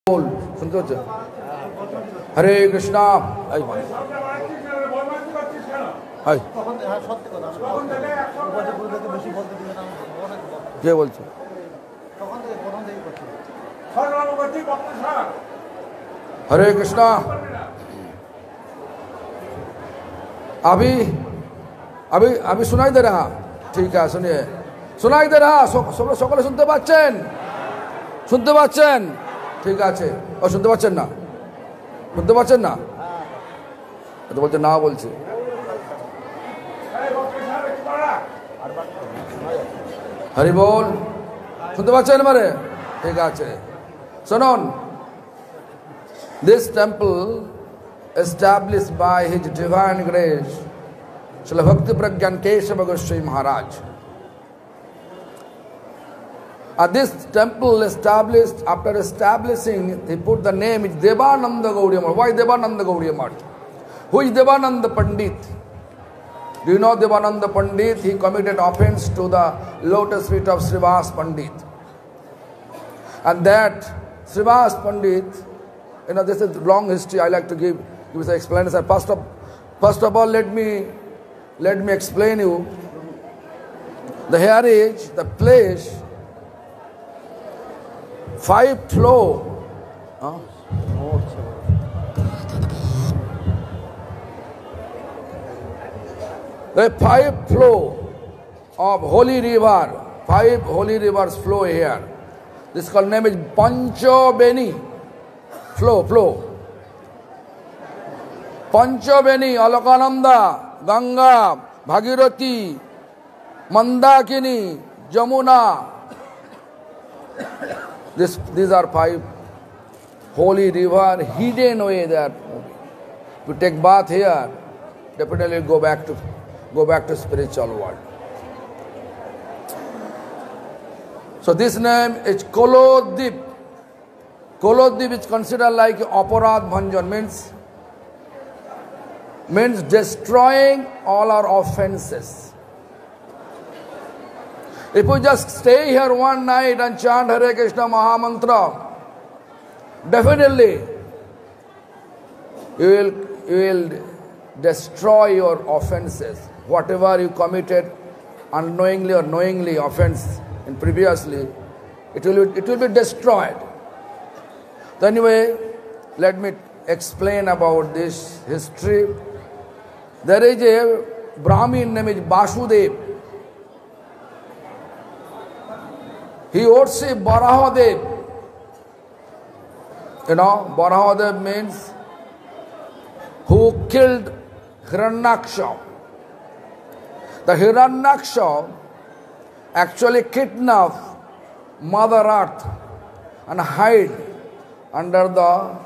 बोल सुनते हो हरे कृष्णा কে বলছো हरे कृष्णा अभी अभी अभी सुनाई दे रहा ठीक है सुनिए सुनाई दे रहा সকলে শুনতে পাচ্ছেন শুনতে পাচ্ছেন ঠিক আছে ও শুনতে পাচ্ছেন না শুনতে পাচ্ছেন না তো বলছে না বলছে হরি বল শুনতে পাচ্ছেন মানে ঠিক আছে শুনুন this temple established by his divine grace Srila Bhakti Pragyan Keshava Goswami Maharaj. This temple established, after establishing, he put the name is Devananda Gaudiya Math. Why Devananda Gaudiya Math? Who is Devananda Pandit? Do you know Devananda Pandit? He committed offense to the lotus feet of Srivas Pandit. And that Srivas Pandit, you know, this is long history. I like to give you some explanation. First of all, let me explain you. The heritage, the place, 5 floor. The 5 floor of holy river. 5 holy rivers flow here. This called name is Panchabeni. Flow. Panchabeni, Alakananda, Ganga, Bhagirathi, Mandakini, Jamuna. These are 5 holy river hidden away there. If you take bath here, definitely go back to spiritual world. So this name is Kolodip. Kolodip is considered like Aparad Bhanjan, means destroying all our offenses. If you just stay here one night and chant Hare Krishna Maha Mantra, definitely you will destroy your offenses. Whatever you committed unknowingly or knowingly offense in previously, it will be destroyed. So anyway, let me explain about this history. There is a Brahmin named Vasudev. He worshipped Barahadev. You know, Barahadev means who killed Hiranyaksha. The Hiranyaksha actually kidnapped Mother Earth and hide under the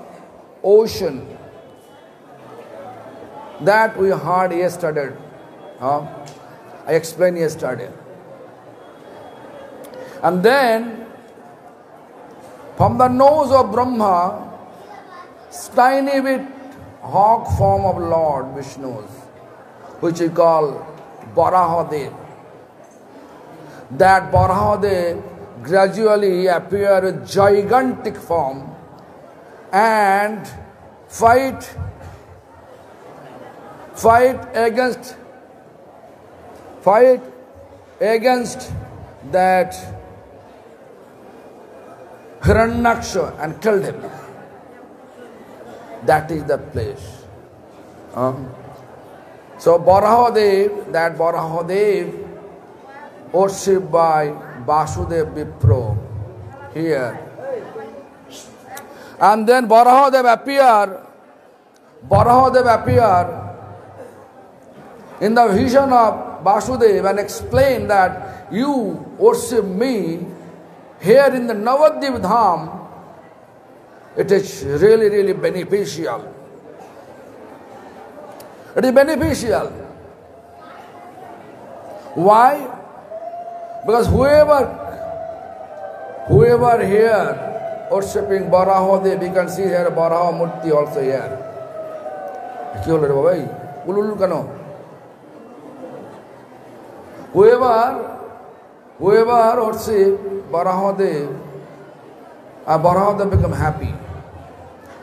ocean. That we heard yesterday. I explained yesterday. And then, from the nose of Brahma, tiny bit hawk form of Lord Vishnu's, which we call Barahadev. That Barahadev gradually appeared in gigantic form and fight against that Hiranyaksha and killed him. That is the place. So Barahadev worshipped by Vasudev Vipro here. And then Barahadev appeared in the vision of Vasudev and explained that you worship me here in the Navadvip Dham. It is really beneficial. It is beneficial. Why? Because whoever here worshipping Barahadev, we can see here Baraha Murti also here. Whoever worships Barahadev, Barahadev become happy.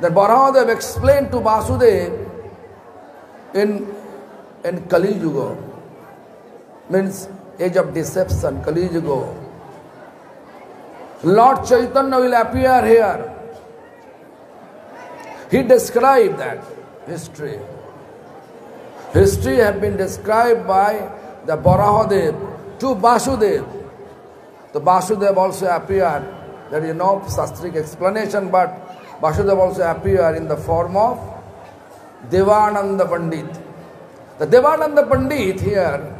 That Barahadev explained to Vasudeva in Kali Yuga, means age of deception, Kali Yuga. Lord Chaitanya will appear here. He described that history. History have been described by the Barahadev to Vasudeva. The Vasudeva also appeared. There is no Shastric explanation, but Vasudeva also appeared in the form of Devananda Pandit. The Devananda Pandit here,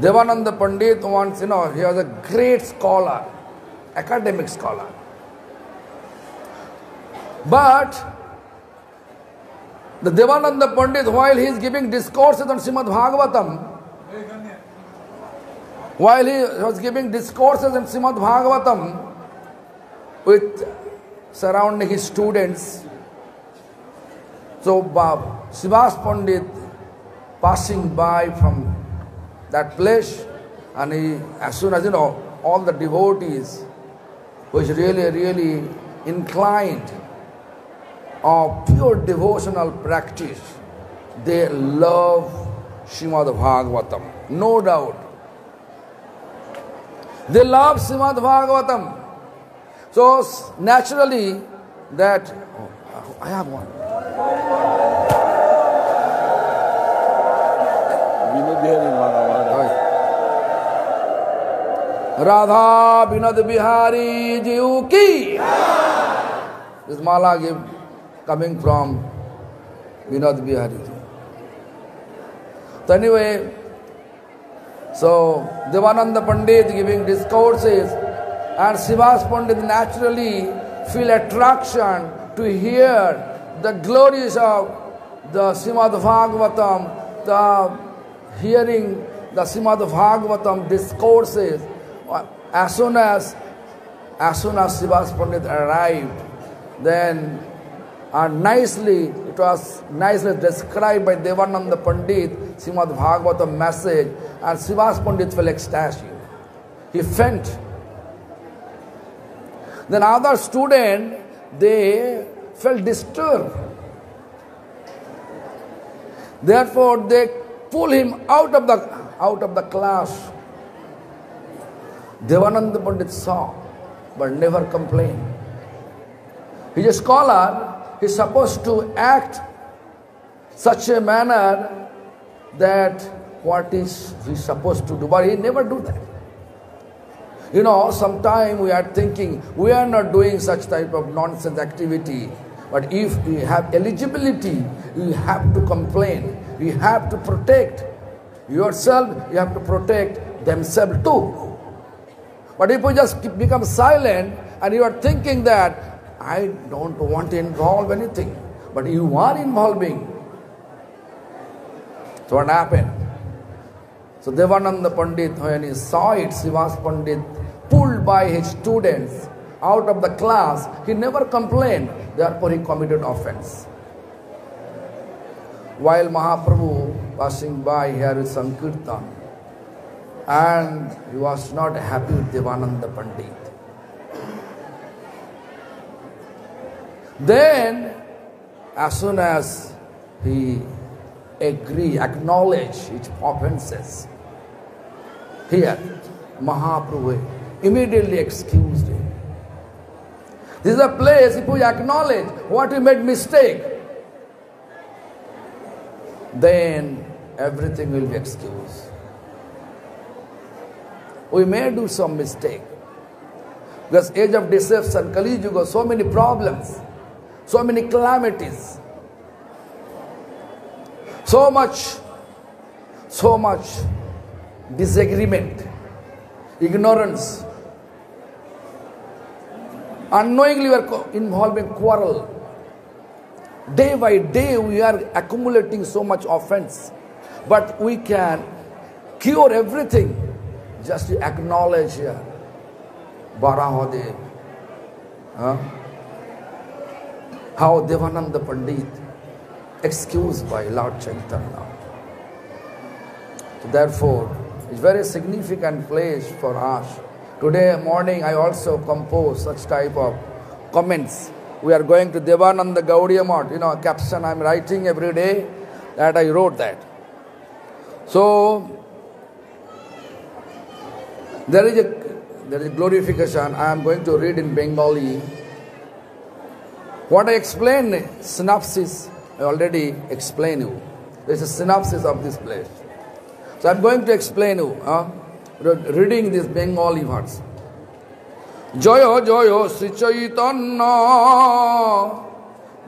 Devananda Pandit once, he was a great scholar, academic scholar. But the Devananda Pandit, while he is giving discourses on Srimad Bhagavatam, while he was giving discourses in Srimad Bhagavatam with surrounding his students, so Srivas Pandit passing by from that place, and he, as soon as all the devotees was really inclined of pure devotional practice, they love Srimad Bhagavatam, no doubt. They love Srimad Bhagavatam. So naturally that, I have one. Radha Vinod Bihari Jiu Ki. This mala coming from Vinod Bihari. So anyway, so Devananda Pandit giving discourses, and Srivas Pandit naturally feel attraction to hear the glories of the Srimad Bhagavatam, hearing the Srimad Bhagavatam discourses. As soon as Srivas Pandit arrived, then it was nicely described by Devananda Pandit, Srimad Bhagavatam message, and Srivas Pandit felt ecstatic. He faint. Then other students, they felt disturbed. Therefore, they pull him out of the class. Devananda Pandit saw, but never complained. He is a scholar. He is supposed to act such a manner that what is he supposed to do, but he never do that. Sometimes we are thinking we are not doing such type of nonsense activity, but if we have eligibility, you have to complain. You have to protect yourself. You have to protect themselves too. But if you just become silent and you are thinking that I don't want to involve anything, but you are involving. So what happened? So Devananda Pandit, when he saw it, Srivas Pandit pulled by his students out of the class, he never complained, therefore he committed offense. While Mahaprabhu passing by here with Sankirtan, and he was not happy with Devananda Pandit. Then, as soon as he acknowledged his offenses, here, Mahaprabhu immediately excused him. This is a place, if we acknowledge what we made mistake, then everything will be excused. We may do some mistake. Because age of deception, Kali Yuga, so many problems, so many calamities, so much disagreement, ignorance. Unknowingly we are involved in quarrel. Day by day we are accumulating so much offense. But we can cure everything just to acknowledge here. Barahadev. How Devananda Pandit excused by Lord Chaitanya. So therefore, it's a very significant place for us. Today morning I also composed such type of comments We are going to Devananda Gaudiya Math. You know, caption I am writing every day, that I wrote that. So, there is a glorification. I am going to read in Bengali. What I explained, synopsis, I already explained you. There is a synopsis of this place. So I am going to explain you, reading this Bengali verse. Jaya Jaya Sri Chaitanya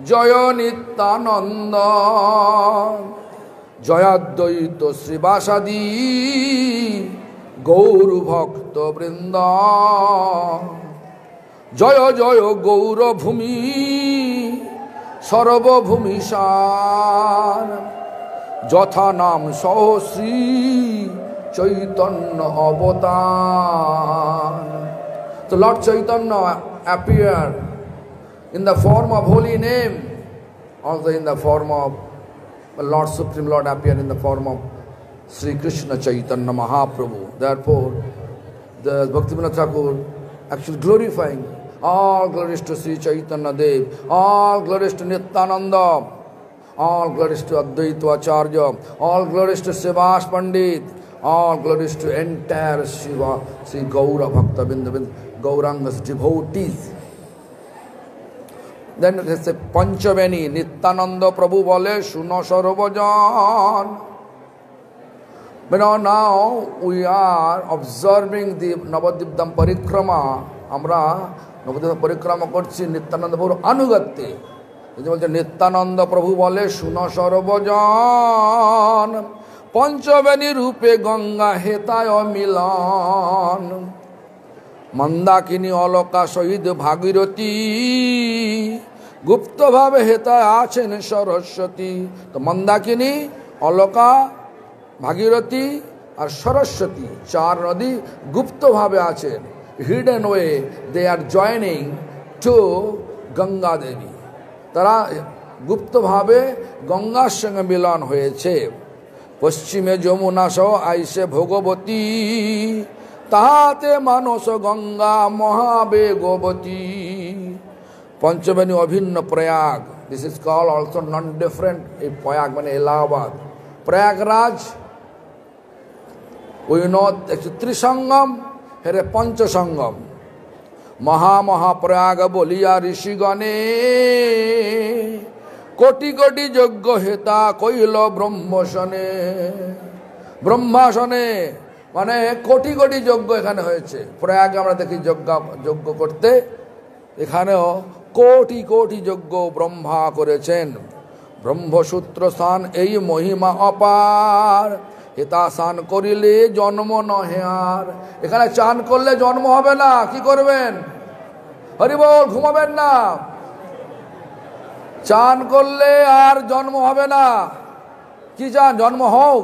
Jaya Nityananda Jaya Advaita Sri Vasadi Gauru Bhakta Vrinda Jaya Jaya Gaura Bhumi Sarva Bhumi Sar Jatha Nam Saho Sri Chaitanya Avatar. So Lord Chaitanya appeared in the form of holy name, also in the form of Lord Supreme Lord appeared in the form of Sri Krishna Chaitanya Mahaprabhu. Therefore, the Bhaktivinoda Thakur actually glorifying, all glories to Sri Chaitanya Dev, all glories to Nityananda, all glories to Advaita Acharya, all glories to Srivas Pandit, all glories to entire Shiva, Sri Gaura Bhakta Binda, Gauranga's devotees. Then it is a Panchaveni, Nityananda Prabhu Bole, Shuna Sarvajan. But now we are observing the Navadipdam Parikrama. Amra Navadipdam Parikrama Korchi Nityananda Prabhu Anugatti. Nityananda Prabhu Bole, Shuna Sarvajan. Panchaveni Rupe Ganga Hetaya Milan. Mandakini Aloka Sahid Bhagirati Gupta Bhave Heta Achen Saraswati. The Mandakini, Aloka, Bhagirati and Saraswati, Char Nadi, Gupta Bhave Achen. Hidden way, they are joining to Ganga Devi. Tara Gupta Bhave Ganga Sangha Milan Hoyeche. Paschime Jamuna Saho Aise Bhagavati. Tahate Manos Ganga Mahabegavati. Panchavani Abhinna Prayag. This is called also non-different. Prayag means Allahabad. Prayagraj, we know Trisangam, here Pancha Sangam. Maha Prayaga Boliya Rishigane. Koti Koti Jagga Heta Koilo Brahmasane. Brahmasane. মানে কোটি কোটি যজ্ঞ এখানে হয়েছে প্রয়াগে আমরা দেখি যজ্ঞ করতে এখানেও কোটি কোটি যজ্ঞ ব্রহ্মা করেছেন ব্রহ্মসূত্র স্থান এই মহিমা অপার হেতা স্নান করিলে জন্ম নহে আর এখানে চান করলে জন্ম হবে না কি করবেন হরি বল ঘুমাবেন না চান করলে আর জন্ম হবে না কি চান জন্ম হোক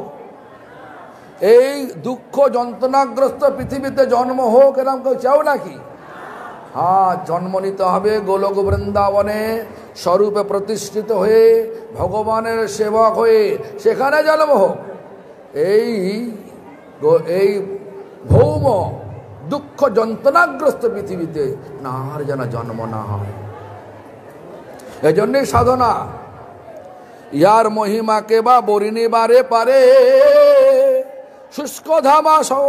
এই দুঃখ যন্ত্রণাগ্রস্ত পৃথিবীতে জন্ম হোক এরকম কেউ চাও নাকি হ্যাঁ জন্ম নিতে হবে গোলক বৃন্দাবনে স্বরূপে প্রতিষ্ঠিত হয়ে ভগবানের সেবক হয়ে সেখানে জন্ম হোক এই ভৌম দুঃখ যন্ত্রণাগ্রস্ত পৃথিবীতে না আর যেন জন্ম না হয় এজন্যই সাধনা ইয়ার মহিমাকে বা বরিনিবারে পারে শুষ্ক ধামা সহ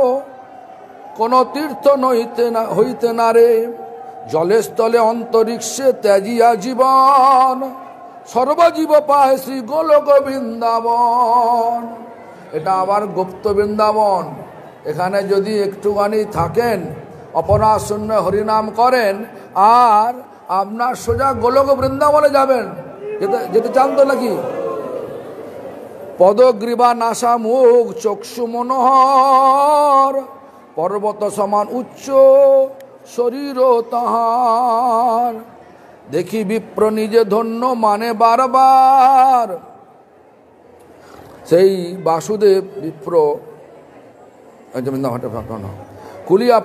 কোন তীর্থ হইতে না রে জলে স্থলে অন্তরিক্ষে ত্যাজিয়া জীবন সর্বজীব পায় শ্রী গোলক বৃন্দাবন এটা আবার গুপ্ত বৃন্দাবন এখানে যদি একটুখানি থাকেন অপরাধ শূন্য হরিনাম করেন আর আপনার সোজা গোলক বৃন্দাবনে যাবেন যেতে চান তো নাকি পদগ্রীবা নাসা মুখ চক্ষু মনোহর পর্বত সমান উচ্চ শরীর তাহার দেখি বিপ্র নিজে ধন্য মানে বারবার সেই বাসুদেব বিপ্র কুলিয়া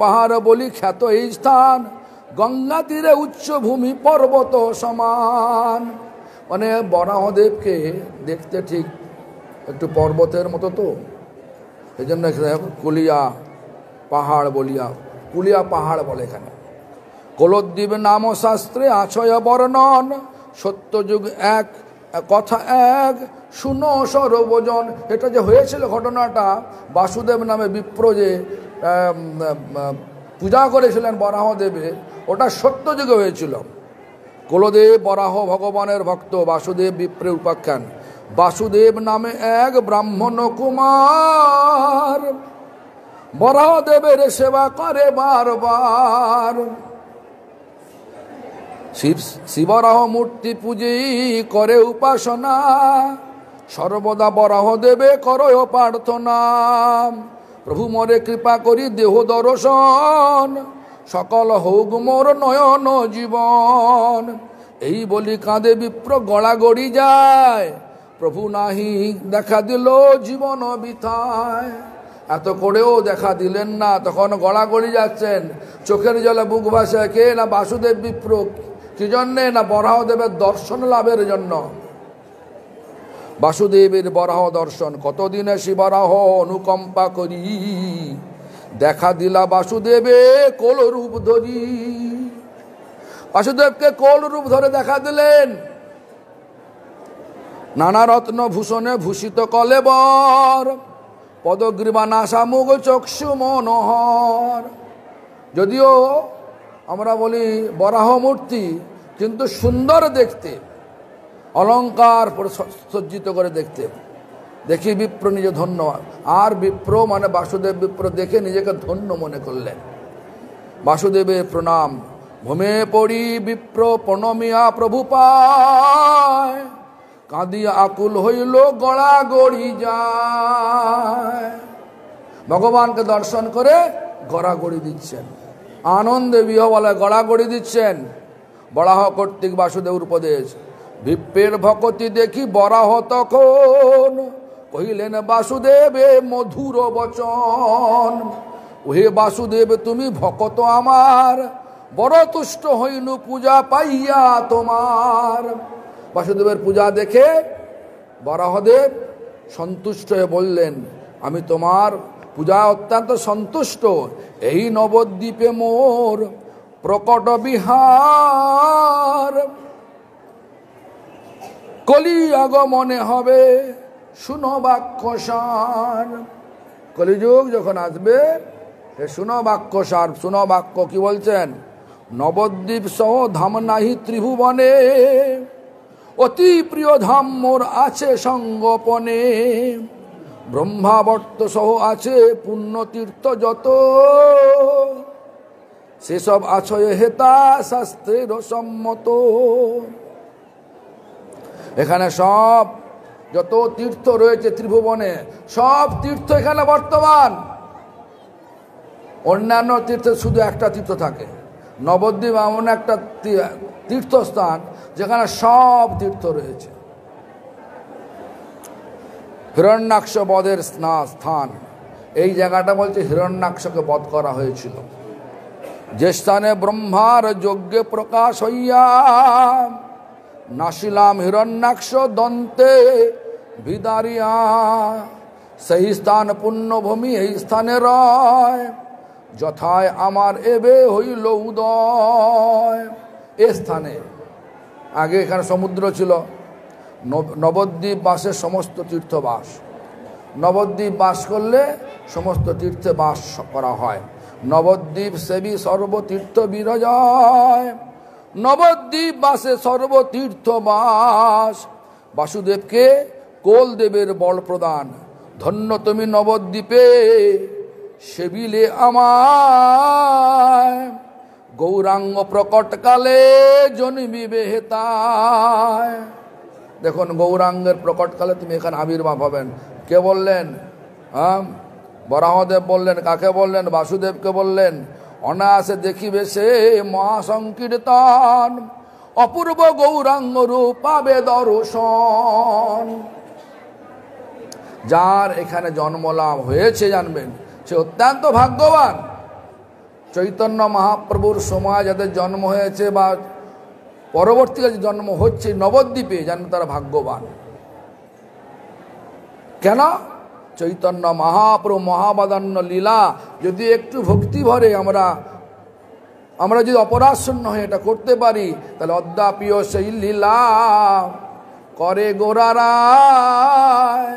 পাহাড় বলি খ্যাত এই স্থান গঙ্গা তীরে উচ্চ ভূমি পর্বত সমান মানে বরাহদেবকে দেখতে ঠিক একটু পর্বতের মতো তো এই জন্য কুলিয়া পাহাড় বলে এখানে কলদ্বীপ নাম শাস্ত্রে আছয় বর্ণন, সত্যযুগ এক কথা এক শুনো সর্বজন। এটা যে হয়েছিল ঘটনাটা, বাসুদেব নামে বিপ্র যে পূজা করেছিলেন বরাহদেবে, ওটা সত্যযুগে হয়েছিল। কুলদেব বরাহ ভগবানের ভক্ত, বাসুদেব বিপ্রের উপাখ্যান। বাসুদেব নামে এক ব্রাহ্মণ কুমার, বরাহদেবের সেবা করে বারবার। শিবরাহ মূর্তি পুজি করে উপাসনা, সর্বদা বরাহদেবে করয় প্রার্থনা। প্রভু মরে কৃপা করি দেহ দর্শন, সকল হোক মোর নয়ন জীবন। এই বলি কাঁদে বিপ্র গড়া গড়ি যায়, প্রভু নাহি দেখা দিল জীবন বিথায়। এত করেও দেখা দিলেন না, তখন গড়াগড়ি যাচ্ছেন, চোখের জলে বুক ভাসে। কে? না বাসুদেব বিপ্র। কি জন্যে? না বরাহদেবের দর্শন লাভের জন্য। বাসুদেবের বরাহ দর্শন, কতদিনে শিবরাহ অনুকম্পা করি, দেখা দিলা বাসুদেবে কোল রূপ ধরি। বাসুদেবকে কোল রূপ ধরে দেখা দিলেন, নানা রত্ন ভূষণে ভূষিত কলেবর, পদগ্রীবা নাসা মুখ চক্ষু মনোহর। যদিও আমরা বলি বরাহ মূর্তি, কিন্তু সুন্দর দেখতে, অলঙ্কার সজ্জিত করে দেখতে। দেখি বিপ্র নিজে ধন্য, আর বিপ্র মানে বাসুদেব বিপ্র দেখে নিজেকে ধন্য মনে করলেন। বাসুদেবের প্রণাম, ভূমে পড়ি বিপ্র প্রণমিয়া প্রভু পায়, কাঁদিয়া আকুল হইল গড়া গড়ি যায়। ভগবানকে দর্শন করে গড়াগড়ি দিচ্ছেন, আনন্দে বিহবলে গড়াগড়ি দিচ্ছেন। বরাহ কর্তৃক বাসুদেবের উপদেশ। বিপ্রের ভকতি দেখি বরাহ তখন, কহিলেন বাসুদেবে মধুর বচন। ওহে বাসুদেব তুমি ভকত আমার, বড় তুষ্ট হইনু পূজা পাইয়া তোমার। বাসুদেবের পূজা দেখে বরাহদেব সন্তুষ্ট হয়ে বললেন, আমি তোমার পূজা অত্যন্ত সন্তুষ্ট। এই নবদ্বীপে মোর প্রকট বিহার, কলি আগমনে হবে শুনো বাক্য সার। কলিযুগ যখন আসবে, শুনো বাক্য সার। শুনো বাক্য কি বলছেন? নবদ্বীপ সহ ধাম নাহি ত্রিভুবনে, অতি প্রিয় ধাম মোর আছে সঙ্গোপনে। ব্রহ্মাবর্ত সহ আছে পুণ্যতীর্থ যত, সেসব আছয় হেতা শাস্ত্রের সম্মত। এখানে সব যত তীর্থ রয়েছে ত্রিভুবনে, সব তীর্থ এখানে বর্তমান। অন্যান্য তীর্থে শুধু একটা তীর্থ থাকে। নবদ্বীপ এমন একটা তীর্থস্থান যেখানে সব তীর্থ রয়েছে। হিরণ্যাক্ষ বধের স্থান, এই জায়গাটা বলছে হিরণ্যাক্ষকে বধ করা হয়েছিল। যে স্থানে ব্রহ্মার যজ্ঞে প্রকাশ হইয়া, নাসিলাম হিরণ্যাক্ষ দন্তে বিদারিয়া। সেই স্থান পুণ্যভূমি, এই স্থানে রয়, যথায় আমার এবে হইল উদয়। এ স্থানে আগে এখানে সমুদ্র ছিল। নবদ্বীপ বাসে সমস্ত তীর্থবাস। নবদ্বীপ বাস করলে সমস্ত তীর্থে বাস করা হয়। নবদ্বীপ সেবী সর্বতীর্থ বিরজয়, নবদ্বীপ বাসে সর্বতীর্থ বাস। বাসুদেবকে কোলদেবের বল প্রদান, ধন্য তুমি নবদ্বীপে সেবিলে আমায়। গৌরাঙ্গ প্রকটকালে জন্মিবে হেতায়। দেখুন, গৌরাঙ্গের প্রকটকালে তুমি এখানে আবির্ভাব হবেন। কে বললেন? বরাহদেব বললেন। কাকে বললেন? বাসুদেবকে বললেন। অনায়াসে দেখিবে সে মহাসংকীর্তন, অপূর্ব গৌরাঙ্গ রূপ পাবে দর্শন। যার এখানে জন্মলাভ হয়েছে জানবেন, সে অত্যন্ত ভাগ্যবান। চৈতন্য মহাপ্রভুর সময় যাদের জন্ম হয়েছে বা পরবর্তীকালে জন্ম হচ্ছে নবদ্বীপে, জানবেন তারা ভাগ্যবান। কেন? চৈতন্য মহাপ্রভু মহাবাদান্য লীলা যদি একটু ভক্তি ভরে আমরা আমরা যদি অপরাধ শূন্য হয়ে এটা করতে পারি, তাহলে অদ্যাপিও সেই লীলা করে গোরারায়,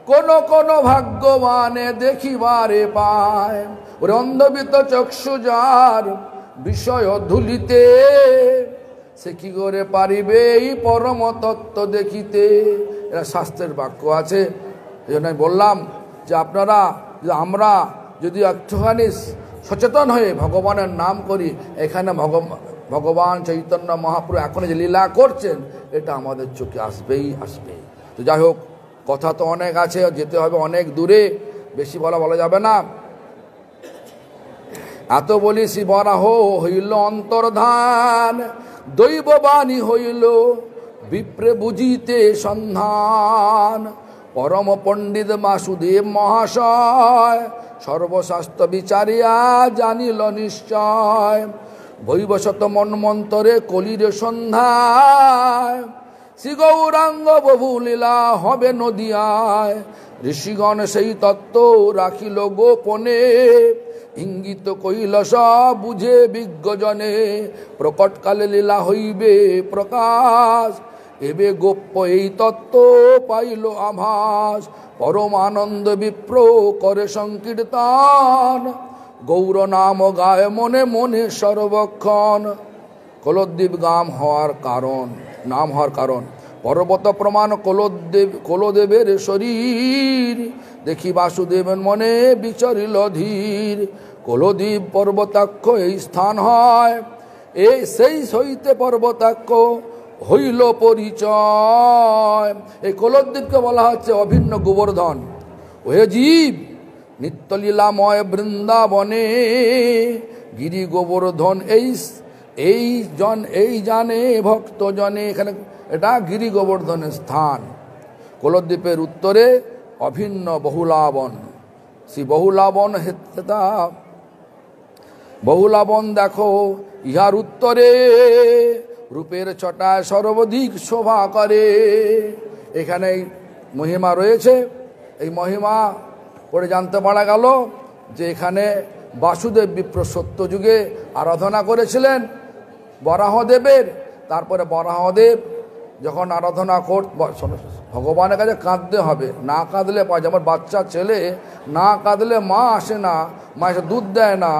কোন কোন ভাগ্যবানে দেখিবারে পায়। ওরে অন্ধবিত চক্ষু যার বিষয় ধুলিতে, সে কি করে পারিবে এই পরম তত্ত্ব দেখিতে। এরা শাস্ত্রের বাক্য আছে। এই জন্য আমি বললাম যে আপনারা, আমরা যদি একটুখানি সচেতন হয়ে ভগবানের নাম করি, এখানে ভগবান চৈতন্য মহাপ্রভু এখন যে লীলা করছেন, এটা আমাদের চোখে আসবেই আসবে। তো যাই হোক, কথা তো অনেক আছে, যেতে হবে অনেক দূরে, বেশি বলা যাবে না। এত বলি শিবরাহ হইল অন্তর্ধান, দৈববাণী হইল বিপ্রে বুঝিতে সন্ধান। পরম পণ্ডিত বাসুদেব মহাশয় সর্বশাস্ত্র বিচারিয়া জানিল নিশ্চয়। ভৈবশত মন্মন্তরে কলির সন্ধ্যায়, শ্রী গৌরাঙ্গ বহু লীলা হবে নদিয়ায়। ঋষিগণ সেই তত্ত্ব রাখিল গোপনে, ইঙ্গিত কইল সব বুঝে বিজ্ঞজনে। প্রকটকালে লীলা হইবে প্রকাশ, এবে গোপ্য এই তত্ত্ব পাইল আভাস। পরম আনন্দ বিপ্র করে সংকীর্তন, গৌর নাম গায় মনে মনে সর্বক্ষণ। কলদ্বীপ নাম হওয়ার কারণ পর্বত প্রমাণ কলদেবের শরীর, দেখি বাসুদেবের মনে বিচরিল ধীর। কলদ্বীপ পর্বতাক্ষ এই স্থান হয়, এই সেই সইতে পর্বতাক্ষ হইল পরিচয়। এই কলদ্বীপকে বলা হচ্ছে অভিন্ন গোবর্ধন। ওহে জীব, নিত্যলীলাময় বৃন্দাবনে, গিরি গোবর্ধন এই জানে ভক্ত জনে। এখানে এটা গিরি গোবর্ধনের স্থান। কলদ্বীপের উত্তরে অভিন্ন বহুলাবন। শ্রী বহুলাবন দেখো, ইহার উত্তরে রূপের ছটায় সর্বাধিক শোভা করে। এখানে মহিমা রয়েছে। এই মহিমা পরে জানতে পারা গেল যে এখানে বাসুদেব বিপ্র সত্য যুগে আরাধনা করেছিলেন বরাহদেবের। তারপরে বরাহদেব যখন আরাধনা ভগবানের কাছে কাঁদতে হবে, না কাঁদলে পায়। যেমন বাচ্চা ছেলে না কাঁদলে মা আসে না, মা এসে দুধ দেয় না,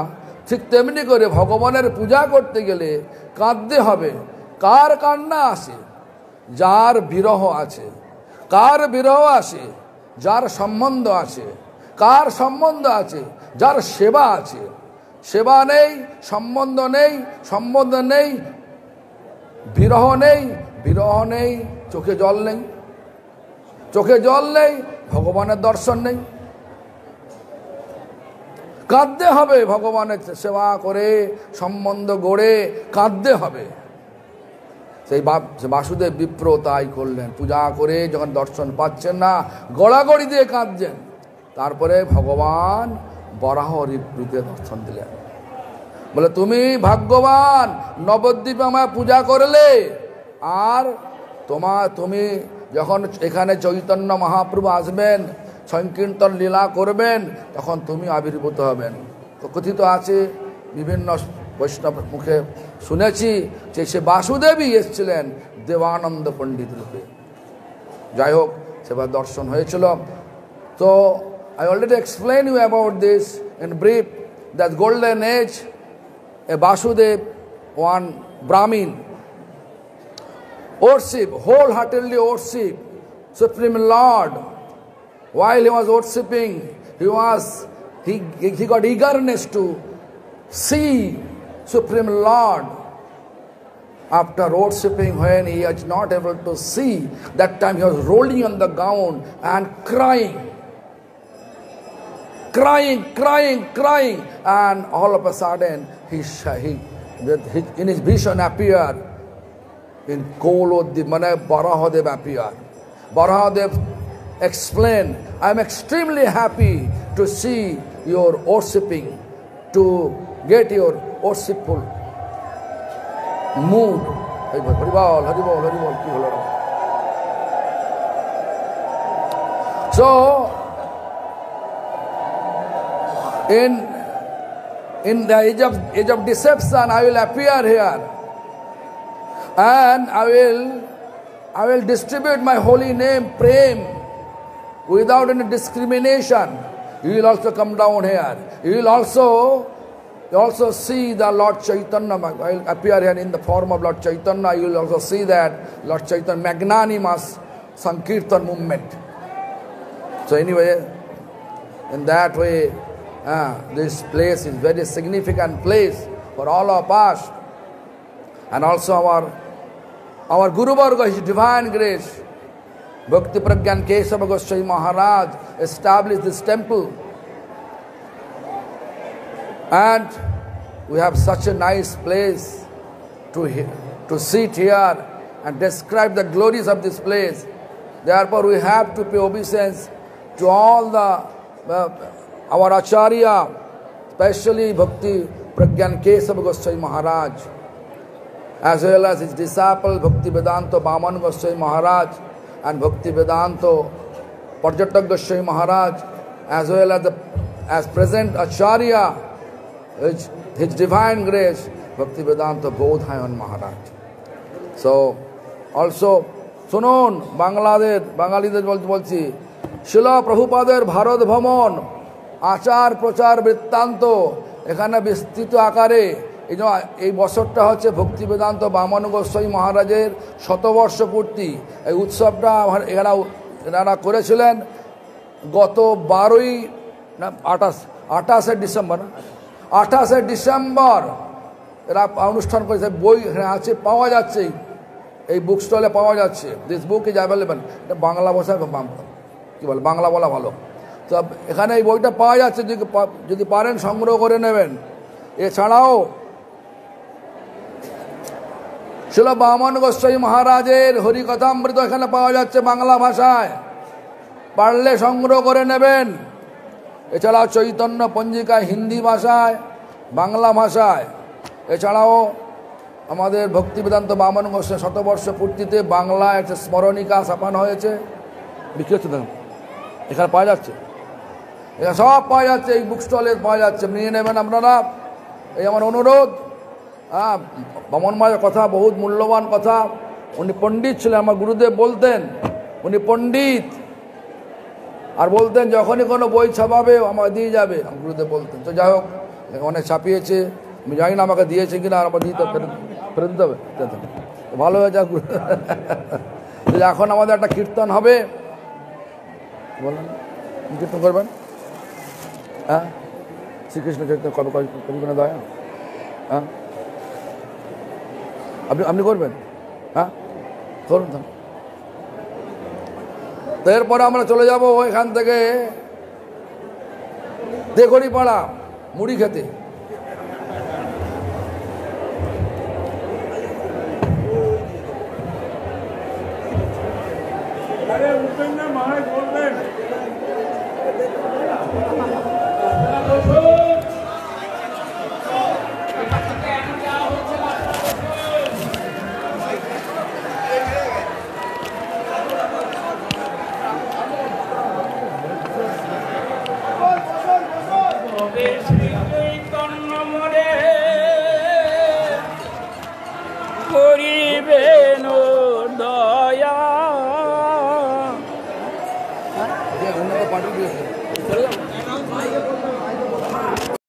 ঠিক তেমনি করে ভগবানের পূজা করতে গেলে কাঁদতে হবে। কার কান্না আসে? যার বিরহ আছে। কার বিরহ আসে? যার সম্বন্ধ আছে। কার সম্বন্ধ আছে? যার সেবা আছে। সেবা নেই, সম্বন্ধ নেই, বিরহ নেই, চোখে জল নেই, ভগবানের দর্শন নেই। কাঁদতে হবে, ভগবানের সেবা করে সম্বন্ধ গড়ে কাঁদতে হবে। সেই বাসুদেব বিপ্র তাই করলেন। পূজা করে যখন দর্শন পাচ্ছেন না, গড়াগড়ি দিয়ে কাঁদছেন। তারপরে ভগবান বরাহ রূপে দর্শন দিলেন। বলে, তুমি ভাগ্যবান, নবদ্বীপে আমায় পূজা করলে, আর তুমি যখন এখানে চৈতন্য মহাপ্রভু আসবেন, সংকীর্তন লীলা করবেন, তখন তুমি আবির্ভূত হবেন। তো কথিত আছে, বিভিন্ন বৈষ্ণব মুখে শুনেছি যে সে বাসুদেবই এসেছিলেন দেবানন্দ পণ্ডিত রূপে। যাই হোক, সেবার দর্শন হয়েছিল। তো I already explained you about this in brief, that golden age, a Vasudev, one Brahmin, wholeheartedly worship Supreme Lord. While he was worshipping, he got eagerness to see Supreme Lord. After worshipping, when he was not able to see, that time he was rolling on the ground and crying, and all of a sudden in his vision appeared in Kolodip, Barahadev appeared. Barahadev explained, I am extremely happy to see your worshipping, to get your worshipful mood. So in the age of deception, I will appear here. And I will distribute my holy name, Prem, without any discrimination. You will also come down here. You will also see the Lord Chaitanya. I will appear here in the form of Lord Chaitanya. You will also see that Lord Chaitanya, magnanimous Sankirtan movement. So anyway, in that way, this place is very significant place for all of us. And also our Guru Varga, His Divine Grace, Bhakti Pragyan Kesava Goswami Maharaj established this temple. And we have such a nice place to sit here and describe the glories of this place. Therefore, we have to pay obeisance to all our Acharya, especially Bhakti Pragyan Kesava Goswami Maharaj, as well as his disciple Bhakti Vedanta Vaman Goswami Maharaj and Bhakti Vedanta Parjatak Goswami Maharaj, as well as present Acharya, his Divine Grace, Bhakti Vedanta Bodhayan Maharaj. So, also, শুনুন বাঙালিদের বলছি, শিলা প্রভুপাদের ভারত ভ্রমণ আচার প্রচার বৃত্তান্ত এখানে বিস্তৃত আকারে এই বছরটা হচ্ছে ভক্তি বেদান্ত বামন গোস্বামী মহারাজের শতবর্ষ পূর্তি। এই উৎসবটা এনারা করেছিলেন গত 28শে ডিসেম্বর এরা অনুষ্ঠান করেছে। বই আছে, পাওয়া যাচ্ছে, এই বুক স্টলে পাওয়া যাচ্ছে। This book is available. এটা বাংলা ভাষায় কী বলে, বাংলা বলা ভালো। তো এখানে এই বইটা পাওয়া যাচ্ছে, যদি পারেন সংগ্রহ করে নেবেন। এছাড়াও শিল বামন গোস্বামী মহারাজের হরিকথামৃত এখানে পাওয়া যাচ্ছে বাংলা ভাষায়, পারলে সংগ্রহ করে নেবেন। এছাড়াও চৈতন্য পঞ্জিকা হিন্দি ভাষায়, বাংলা ভাষায়। এছাড়াও আমাদের ভক্তি বেদান্ত বামন গোস্বামী শতবর্ষ পূর্তিতে বাংলায় একটা স্মরণিকা ছাপানো হয়েছে, বিক্রি হচ্ছে, এখানে পাওয়া যাচ্ছে, এখানে সব পাওয়া যাচ্ছে, এই বুক স্টলে পাওয়া যাচ্ছে, নিয়ে নেবেন আপনারা। এই আমার অনুরোধ। বামন মায়ের কথা বহুত মূল্যবান কথা। উনি পণ্ডিত ছিলেন, আমার গুরুদেব বলতেন উনি পণ্ডিত, আর বলতেন যখনই কোনো বই ছাপাবে আমার দিয়ে যাবে, আমার গুরুদেব বলতেন। তো যাই হোক, অনেক ছাপিয়েছে, আমি জানি না আমাকে দিয়েছে কিনা, আর আমার দিতে ফেরত দিতে হবে, ভালো হয়ে যাক। এখন আমাদের একটা কীর্তন হবে, বললেন কীর্তন করবেন? হ্যাঁ, শ্রীকৃষ্ণ চৈতন্য কবে কবে দয়া, হ্যাঁ আপনি করবেন? হ্যাঁ করুন। তো এরপরে আমরা চলে যাব এখান থেকে দেগড়িপাড়া মুড়ি খেতে। মহারাজ বলবেন